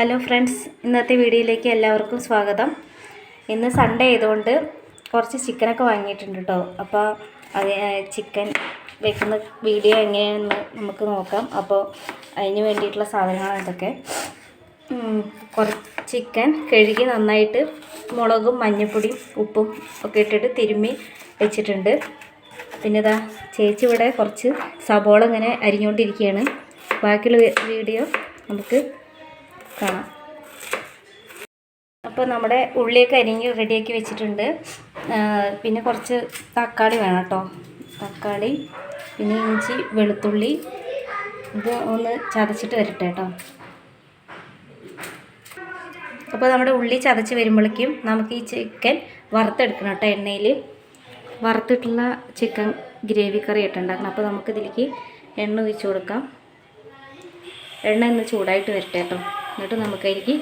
Hello friends, ഇന്നത്തെ വീഡിയോയിലേക്ക് എല്ലാവർക്കും സ്വാഗതം. ഇന്ന് സൺഡേ ആയതുകൊണ്ട് കുറച്ച് ചിക്കനൊക്കെ വാങ്ങിയിട്ടുണ്ട് കേട്ടോ. അപ്പോൾ അത് ചിക്കൻ വെക്കുന്ന വീഡിയോ എങ്ങനെയാണെന്ന് നമുക്ക് നോക്കാം. അപ്പോൾ അതിന് വേണ്ടിയിട്ടുള്ള സാധനങ്ങളാണ് ഇതൊക്കെ. കുറച്ച് ചിക്കൻ കഴുകി നന്നായിട്ട് മുളകും മഞ്ഞൾപ്പൊടിയും ഉപ്പും ഒക്കെ ഇട്ടിട്ട് തിരുമ്മി വെച്ചിട്ടുണ്ട്. പിന്നെ ഇതാ ചേച്ചി ഇവിടെ കുറച്ച് സബോള ഇങ്ങനെ അരിഞ്ഞുകൊണ്ടിരിക്കുകയാണ്. ബാക്കിയുള്ള വീഡിയോ നമുക്ക് കാണാം. അപ്പോൾ നമ്മുടെ ഉള്ളിയൊക്കെ അരിഞ്ഞ് റെഡിയാക്കി വെച്ചിട്ടുണ്ട്. പിന്നെ കുറച്ച് തക്കാളി വേണം കേട്ടോ. തക്കാളി, പിന്നെ ഇഞ്ചി, വെളുത്തുള്ളി, ഇത് ഒന്ന് ചതച്ചിട്ട് വരട്ടെ കേട്ടോ. അപ്പോൾ നമ്മുടെ ഉള്ളി ചതച്ച് വരുമ്പോഴേക്കും നമുക്ക് ഈ ചിക്കൻ വറുത്തെടുക്കണം കേട്ടോ. എണ്ണയിൽ വറുത്തിട്ടുള്ള ചിക്കൻ ഗ്രേവി കറി ഇട്ടുണ്ടാക്കണം. അപ്പോൾ നമുക്കിതിലേക്ക് എണ്ണ ഒഴിച്ച് കൊടുക്കാം. എണ്ണ ഒന്ന് ചൂടായിട്ട് വരട്ടെ കേട്ടോ. എന്നിട്ട് നമുക്കതിലേക്ക്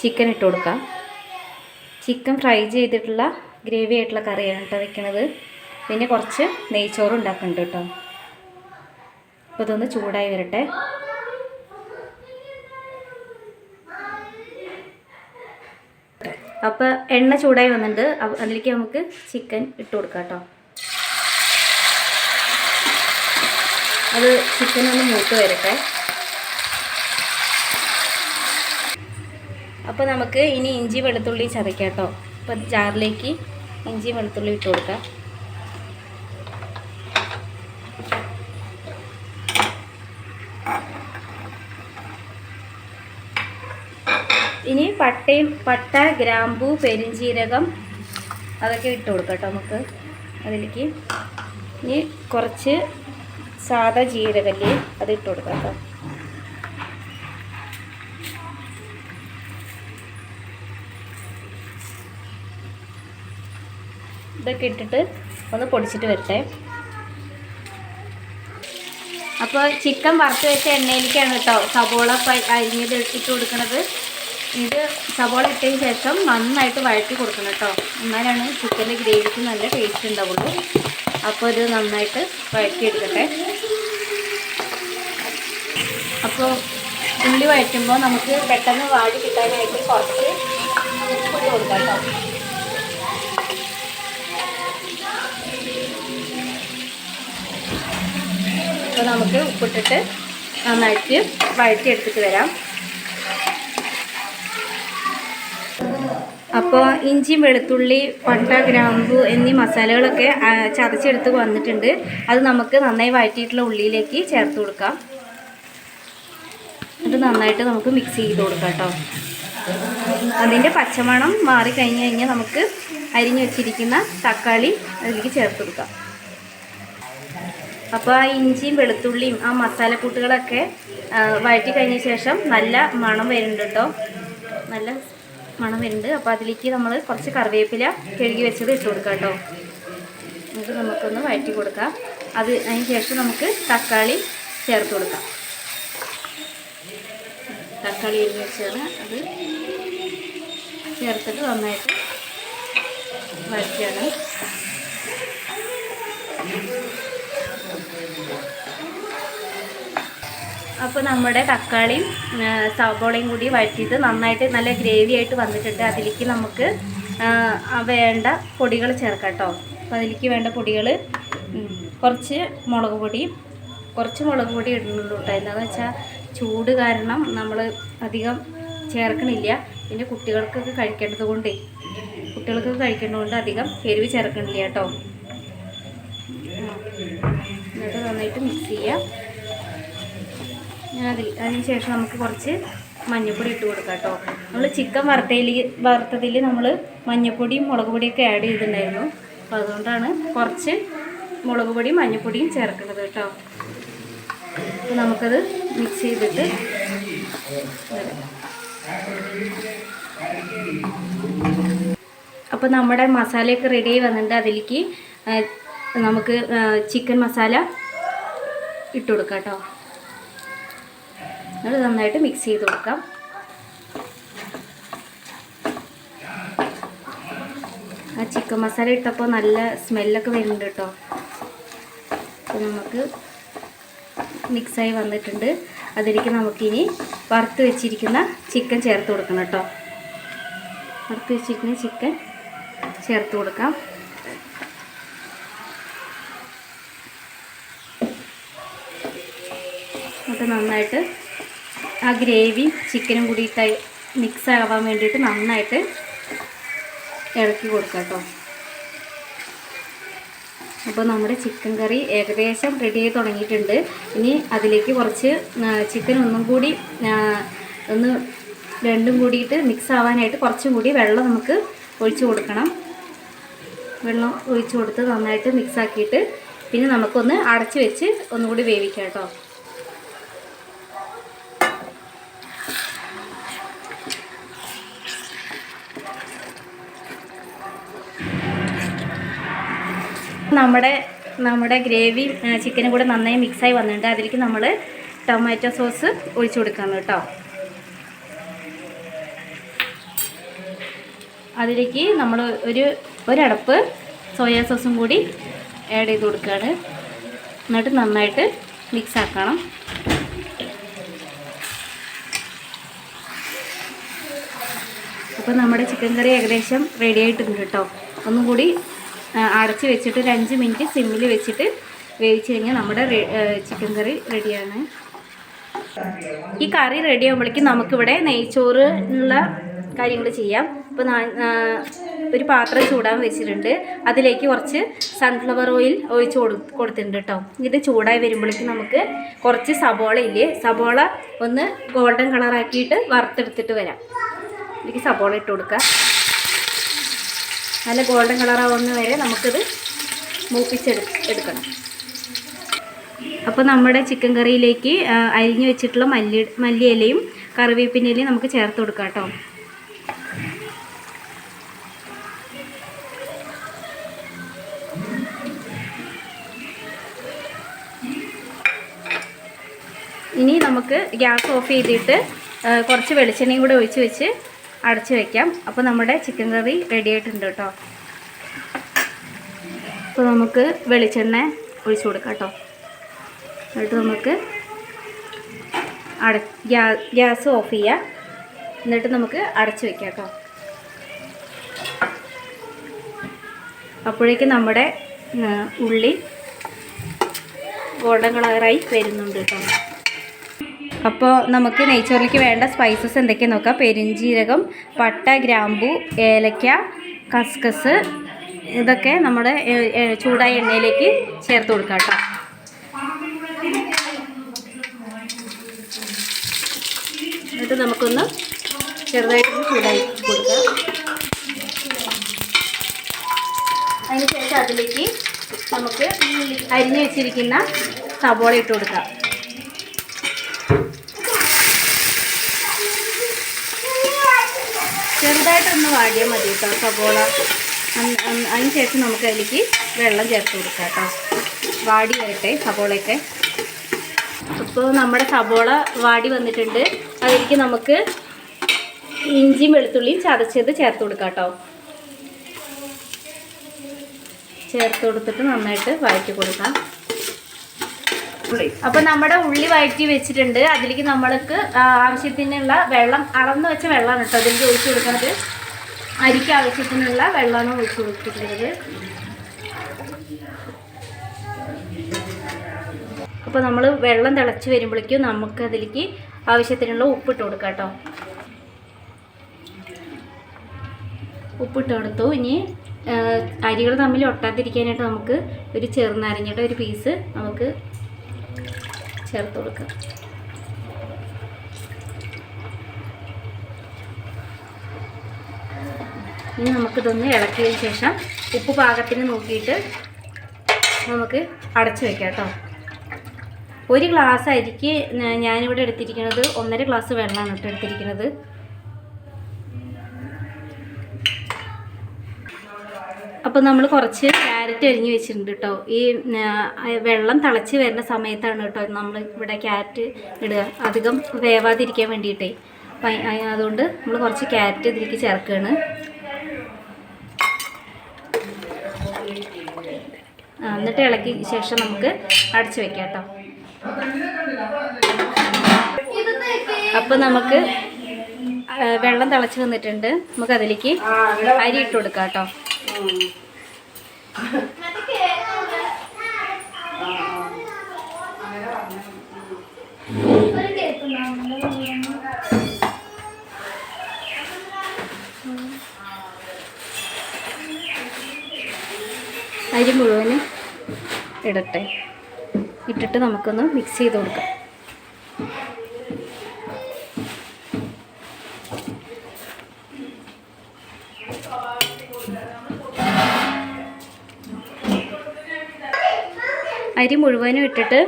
ചിക്കൻ ഇട്ട് കൊടുക്കാം. ചിക്കൻ ഫ്രൈ ചെയ്തിട്ടുള്ള ഗ്രേവി ആയിട്ടുള്ള കറിയാണ് കേട്ടോ വെക്കുന്നത്. പിന്നെ കുറച്ച് നെയ്ച്ചോറ് ഉണ്ടാക്കുന്നുണ്ട് കേട്ടോ. അപ്പോൾ ഇതൊന്ന് ചൂടായി വരട്ടെ. അപ്പോൾ എണ്ണ ചൂടായി വന്നിട്ടുണ്ട്. അതിലേക്ക് നമുക്ക് ചിക്കൻ ഇട്ട് കൊടുക്കാം കേട്ടോ. അത് ചിക്കൻ ഒന്ന് മൂത്ത് വരട്ടെ. അപ്പോൾ നമുക്ക് ഇനി ഇഞ്ചി വെളുത്തുള്ളി ചതയ്ക്കാം കേട്ടോ. അപ്പോൾ ജാറിലേക്ക് ഇഞ്ചി വെളുത്തുള്ളി ഇട്ട് കൊടുക്കാം. ഇനി പട്ട, ഗ്രാമ്പൂ, പെരിഞ്ചീരകം അതൊക്കെ ഇട്ട് കൊടുക്കാം കേട്ടോ നമുക്ക്. അതിലേക്ക് ഇനി കുറച്ച് സാദാ ജീരകല്ലേ അത് ഇട്ട് കൊടുക്കാം കേട്ടോ. ഇതൊക്കെ ഇട്ടിട്ട് ഒന്ന് പൊടിച്ചിട്ട് വരട്ടെ. അപ്പോൾ ചിക്കൻ വറുത്ത് വെച്ച എണ്ണയിലേക്കാണ് കേട്ടോ സബോള അരിഞ്ഞത് ഇട്ട് കൊടുക്കുന്നത്. ഇത് സബോള ഇട്ടതിന് ശേഷം നന്നായിട്ട് വഴറ്റി കൊടുക്കണം കേട്ടോ. എന്നാലാണ് ചിക്കൻ്റെ ഗ്രേവിക്ക് നല്ല ടേസ്റ്റ് ഉണ്ടാവുള്ളൂ. അപ്പോൾ ഇത് നന്നായിട്ട് വഴറ്റിയെടുക്കട്ടെ. അപ്പോൾ ഉള്ളി വഴറ്റുമ്പോൾ നമുക്ക് പെട്ടെന്ന് വാടി കിട്ടാനായിട്ട് കുറച്ച് ഉപ്പ് കൊടുക്കാം കേട്ടോ. അപ്പോൾ നമുക്ക് ഉപ്പിട്ടിട്ട് നന്നായിട്ട് വഴറ്റിയെടുത്തിട്ട് വരാം. അപ്പോൾ ഇഞ്ചിയും വെളുത്തുള്ളി, പട്ട, ഗ്രാമ്പു എന്നീ മസാലകളൊക്കെ ചതച്ചെടുത്ത് വന്നിട്ടുണ്ട്. അത് നമുക്ക് നന്നായി വഴറ്റിയിട്ടുള്ള ഉള്ളിയിലേക്ക് ചേർത്ത് കൊടുക്കാം. എന്നിട്ട് നന്നായിട്ട് നമുക്ക് മിക്സ് ചെയ്ത് കൊടുക്കാം കേട്ടോ. അതിൻ്റെ പച്ചമണം മാറിക്കഴിഞ്ഞ് കഴിഞ്ഞാൽ നമുക്ക് അരിഞ്ഞു വെച്ചിരിക്കുന്ന തക്കാളി അതിലേക്ക് ചേർത്ത് കൊടുക്കാം. അപ്പോൾ ആ ഇഞ്ചിയും വെളുത്തുള്ളിയും ആ മസാലക്കൂട്ടുകളൊക്കെ വഴറ്റി കഴിഞ്ഞ ശേഷം നല്ല മണം വരുന്നുണ്ട് കേട്ടോ. നല്ല മണം വരുന്നുണ്ട്. അപ്പോൾ അതിലേക്ക് നമ്മൾ കുറച്ച് കറിവേപ്പില കഴുകി വെച്ചത് ഇട്ട് കൊടുക്കാം കേട്ടോ. എന്നിട്ട് നമുക്കൊന്ന് വഴറ്റി കൊടുക്കാം. അതിന് ശേഷം നമുക്ക് തക്കാളി ചേർത്ത് കൊടുക്കാം. തക്കാളി അരിഞ്ഞ് വെച്ചാണ് അത് ചേർത്തിട്ട് നന്നായിട്ട് വഴറ്റിയാണ്. അപ്പോൾ നമ്മുടെ തക്കാളിയും സവോളയും കൂടി വഴറ്റിയിട്ട് നന്നായിട്ട് നല്ല ഗ്രേവി ആയിട്ട് വന്നിട്ടുണ്ട്. അതിലേക്ക് നമുക്ക് വേണ്ട പൊടികൾ ചേർക്കാം കേട്ടോ. അപ്പോൾ അതിലേക്ക് വേണ്ട പൊടികൾ കുറച്ച് മുളക് പൊടി ഇടുന്നുള്ളൂ കേട്ടോ. എന്താണെന്ന് വെച്ചാൽ ചൂട് കാരണം നമ്മൾ അധികം ചേർക്കണില്ല. പിന്നെ കുട്ടികൾക്കൊക്കെ കഴിക്കേണ്ടതുകൊണ്ട് അധികം എരിവ് ചേർക്കണില്ല കേട്ടോ. എന്നിട്ട് നന്നായിട്ട് മിക്സ് ചെയ്യാം. അതിന് ശേഷം നമുക്ക് കുറച്ച് മഞ്ഞൾപ്പൊടി ഇട്ട് കൊടുക്കാം കേട്ടോ. നമ്മൾ ചിക്കൻ വറുത്തതിൽ നമ്മൾ മഞ്ഞൾപ്പൊടിയും മുളക് പൊടിയൊക്കെ ആഡ് ചെയ്തിട്ടുണ്ടായിരുന്നു. അപ്പോൾ അതുകൊണ്ടാണ് കുറച്ച് മുളക് പൊടിയും മഞ്ഞൾപ്പൊടിയും ചേർക്കുന്നത് കേട്ടോ. അപ്പോൾ നമുക്കത് മിക്സ് ചെയ്തിട്ട് അപ്പോൾ നമ്മുടെ മസാലയൊക്കെ റെഡിയായി വന്നിട്ടുണ്ട്. അതിലേക്ക് നമുക്ക് ചിക്കൻ മസാല ഇട്ട് കൊടുക്കാം കേട്ടോ. അത് നന്നായിട്ട് മിക്സ് ചെയ്ത് കൊടുക്കാം. ആ ചിക്കൻ മസാല ഇട്ടപ്പോൾ നല്ല സ്മെല്ലൊക്കെ വരുന്നുണ്ട് കേട്ടോ. അപ്പോൾ നമുക്ക് മിക്സായി വന്നിട്ടുണ്ട്. അതിലേക്ക് നമുക്കിനി വറുത്ത് വെച്ചിരിക്കുന്ന ചിക്കൻ ചേർത്ത് കൊടുക്കണം കേട്ടോ. വറുത്ത് വെച്ചിരിക്കുന്ന ചിക്കൻ ചേർത്ത് കൊടുക്കാം. എന്നിട്ട് നന്നായിട്ട് ആ ഗ്രേവി ചിക്കനും കൂടിയിട്ട് മിക്സ് ആവാൻ വേണ്ടിയിട്ട് നന്നായിട്ട് ഇളക്കി കൊടുക്കാം കേട്ടോ. അപ്പോൾ നമ്മുടെ ചിക്കൻ കറി ഏകദേശം റെഡി ആയി തുടങ്ങിയിട്ടുണ്ട്. ഇനി അതിലേക്ക് കുറച്ച് ചിക്കൻ ഒന്നും കൂടി ഒന്ന് രണ്ടും കൂടിയിട്ട് മിക്സ് ആവാനായിട്ട് കുറച്ചും കൂടി വെള്ളം നമുക്ക് ഒഴിച്ചു കൊടുക്കണം. വെള്ളം ഒഴിച്ചു കൊടുത്ത് നന്നായിട്ട് മിക്സ് ആക്കിയിട്ട് പിന്നെ നമുക്കൊന്ന് അടച്ച് വെച്ച് ഒന്നുകൂടി വേവിക്കാം കേട്ടോ. നമ്മുടെ ഗ്രേവി ചിക്കനും കൂടെ നന്നായി മിക്സായി വന്നിട്ടുണ്ട്. അതിലേക്ക് നമ്മൾ ടൊമാറ്റോ സോസ് ഒഴിച്ചു കൊടുക്കാം കേട്ടോ. അതിലേക്ക് നമ്മൾ ഒരടപ്പ് സോയാ സോസും കൂടി ആഡ് ചെയ്ത് കൊടുക്കുകയാണ്. എന്നിട്ട് നന്നായിട്ട് മിക്സ് ആക്കണം. അപ്പോൾ നമ്മുടെ ചിക്കൻ കറി ഏകദേശം റെഡി ആയിട്ടുണ്ട് കേട്ടോ. ഒന്നും കൂടി അടച്ച് വെച്ചിട്ട് ഒരു 5 മിനിറ്റ് സിമ്മിൽ വെച്ചിട്ട് വേവിച്ച് കഴിഞ്ഞാൽ നമ്മുടെ ചിക്കൻ കറി റെഡിയാണ്. ഈ കറി റെഡി ആകുമ്പോഴേക്കും നമുക്കിവിടെ നെയ്ച്ചോറിനുള്ള കാര്യങ്ങൾ ചെയ്യാം. ഇപ്പോൾ ഒരു പാത്രം ചൂടാൻ വെച്ചിട്ടുണ്ട്. അതിലേക്ക് കുറച്ച് സൺഫ്ലവർ ഓയിൽ ഒഴിച്ച് കൊടുത്തിട്ടുണ്ട് കേട്ടോ. ഇത് ചൂടായി വരുമ്പോഴേക്കും നമുക്ക് കുറച്ച് സബോള ഒന്ന് ഗോൾഡൻ കളറാക്കിയിട്ട് വറുത്തെടുത്തിട്ട് വരാം. ഇതിലേക്ക് സബോള ഇട്ട് കൊടുക്കുക. നല്ല ഗോൾഡൻ കളറാവുന്ന വരെ നമുക്കിത് മൂപ്പിച്ചെടുക്കണം. അപ്പോൾ നമ്മുടെ ചിക്കൻ കറിയിലേക്ക് അരിഞ്ഞു വെച്ചിട്ടുള്ള മല്ലിയിലയും കറിവേപ്പിലയും നമുക്ക് ചേർത്ത് കൊടുക്കാം കേട്ടോ. ഇനി നമുക്ക് ഗ്യാസ് ഓഫ് ചെയ്തിട്ട് കുറച്ച് വെളിച്ചെണ്ണയും കൂടെ ഒഴിച്ച് വെച്ച് അടച്ച് വയ്ക്കാം. അപ്പോൾ നമ്മുടെ ചിക്കൻ കറി റെഡി ആയിട്ടുണ്ട് കേട്ടോ. അപ്പോൾ നമുക്ക് വെളിച്ചെണ്ണ ഒഴിച്ച് കൊടുക്കാം കേട്ടോ. എന്നിട്ട് നമുക്ക് ഗ്യാസ് ഓഫ് ചെയ്യാം. എന്നിട്ട് നമുക്ക് അടച്ച് വയ്ക്കാം കേട്ടോ. അപ്പോഴേക്കും നമ്മുടെ ഉള്ളി ഗോൾഡൻ കളറായി വരുന്നുണ്ട് കേട്ടോ. അപ്പോൾ നമുക്ക് നെയ്ച്ചോറിലേക്ക് വേണ്ട സ്പൈസസ് എന്തൊക്കെയാണെന്ന് നോക്കാം. പെരുംജീരകം, പട്ട, ഗ്രാമ്പു, ഏലക്ക, കസ്കസ് ഇതൊക്കെ നമ്മുടെ ചൂടായ എണ്ണയിലേക്ക് ചേർത്ത് കൊടുക്കാം കേട്ടോ. എന്നിട്ട് നമുക്കൊന്ന് ചെറുതായിട്ടൊന്ന് ചൂടായി കൊടുക്കാം. അതിനുശേഷം അതിലേക്ക് നമുക്ക് അരിഞ്ഞു വെച്ചിരിക്കുന്ന സബോള ഇട്ട് കൊടുക്കാം. ചെറുതായിട്ടൊന്ന് വാടിയാൽ മതി കേട്ടോ സബോള. അതിന് ശേഷം നമുക്ക് അതിലേക്ക് വെള്ളം ചേർത്ത് കൊടുക്കാം കേട്ടോ. വാടി വരട്ടെ സബോളയൊക്കെ. അപ്പോൾ നമ്മുടെ സബോള വാടി വന്നിട്ടുണ്ട്. അതിലേക്ക് നമുക്ക് ഇഞ്ചിയും വെളുത്തുള്ളിയും ചതച്ചത് ചേർത്ത് കൊടുക്കാം കേട്ടോ. ചേർത്ത് കൊടുത്തിട്ട് നന്നായിട്ട് വഴറ്റി കൊടുക്കാം. അപ്പോൾ നമ്മുടെ ഉള്ളി വഴറ്റി വെച്ചിട്ടുണ്ട്. അതിലേക്ക് നമ്മൾക്ക് ആവശ്യത്തിനുള്ള വെള്ളം അളന്ന് വെച്ച വെള്ളമാണ് കേട്ടോ അതിലേക്ക് ഒഴിച്ചു കൊടുക്കുന്നത്. അരിക്ക് ആവശ്യത്തിനുള്ള വെള്ളമാണ് ഒഴിച്ചു കൊടുത്തിട്ടുള്ളത്. അപ്പോൾ നമ്മൾ വെള്ളം തിളച്ച് വരുമ്പോഴേക്കും നമുക്ക് അതിലേക്ക് ആവശ്യത്തിനുള്ള ഉപ്പിട്ട് കൊടുക്കാം കേട്ടോ. ഉപ്പിട്ട് കൊടുത്തു. ഇനി അരികൾ തമ്മിൽ ഒട്ടാതിരിക്കാനായിട്ട് നമുക്ക് ഒരു ചെറുനാരങ്ങയുടെ ഒരു പീസ് നമുക്ക് ചേർത്ത് കൊടുക്കാം. ഇനി നമുക്കിതൊന്ന് ഇളക്കിയതിന് ശേഷം ഉപ്പ് പാകത്തിന് നോക്കിയിട്ട് നമുക്ക് അടച്ചു വയ്ക്കാം കേട്ടോ. ഒരു ഗ്ലാസ് അരിക്ക് ഞാനിവിടെ എടുത്തിരിക്കുന്നത് 1.5 ഗ്ലാസ് വെള്ളമാണ് കേട്ടോ എടുത്തിരിക്കുന്നത്. അപ്പോൾ നമ്മൾ കുറച്ച് ക്യാരറ്റ് അരിഞ്ഞ് വെച്ചിട്ടുണ്ട് കേട്ടോ. ഈ വെള്ളം തിളച്ച് വരുന്ന സമയത്താണ് കേട്ടോ നമ്മൾ ഇവിടെ ക്യാരറ്റ് ഇടുക, അധികം വേവാതിരിക്കാൻ വേണ്ടിയിട്ടേ. അതുകൊണ്ട് നമ്മൾ കുറച്ച് ക്യാരറ്റ് ഇതിലേക്ക് ചേർക്കുകയാണ്. എന്നിട്ട് ഇളക്കി ശേഷം നമുക്ക് അടച്ചു വെക്കാം കേട്ടോ. അപ്പോൾ നമുക്ക് വെള്ളം തിളച്ച് വന്നിട്ടുണ്ട്. നമുക്ക് അതിലേക്ക് അരി ഇട്ട് കൊടുക്കാം കേട്ടോ. അരി മുഴുവനും ഇടട്ടെ. ഇട്ടിട്ട് നമുക്കൊന്ന് മിക്സ് ചെയ്ത് കൊടുക്കാം. അരി മുഴുവനും ഇട്ടിട്ട്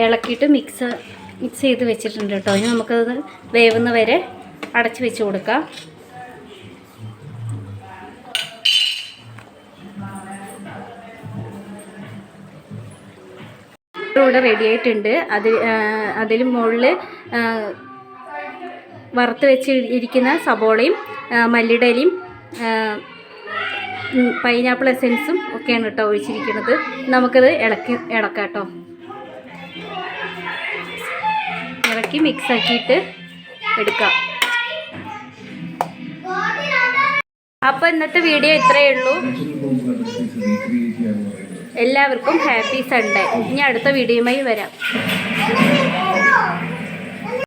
ഇളക്കിയിട്ട് മിക്സ് ചെയ്ത് വെച്ചിട്ടുണ്ട് കേട്ടോ. ഇനി നമുക്കത് വേവുന്ന വരെ അടച്ച് വെച്ച് കൊടുക്കാം. ഇവിടെ റെഡി ആയിട്ടുണ്ട്. അതിൽ മുകളിൽ വറുത്ത് വെച്ച് ഇരിക്കുന്ന സബോളയും മല്ലിടലയും പൈനാപ്പിൾ എസൻസും ഒക്കെയാണ് കേട്ടോ ഒഴിച്ചിരിക്കുന്നത്. നമുക്കത് ഇളക്കാം കേട്ടോ. ഇളക്കി മിക്സ് ആക്കിയിട്ട് എടുക്കാം. അപ്പോൾ ഇന്നത്തെ വീഡിയോ ഇത്രയേ ഉള്ളൂ. എല്ലാവർക്കും ഹാപ്പി സൺഡേ. ഇനി അടുത്ത വീഡിയോയുമായി വരാം.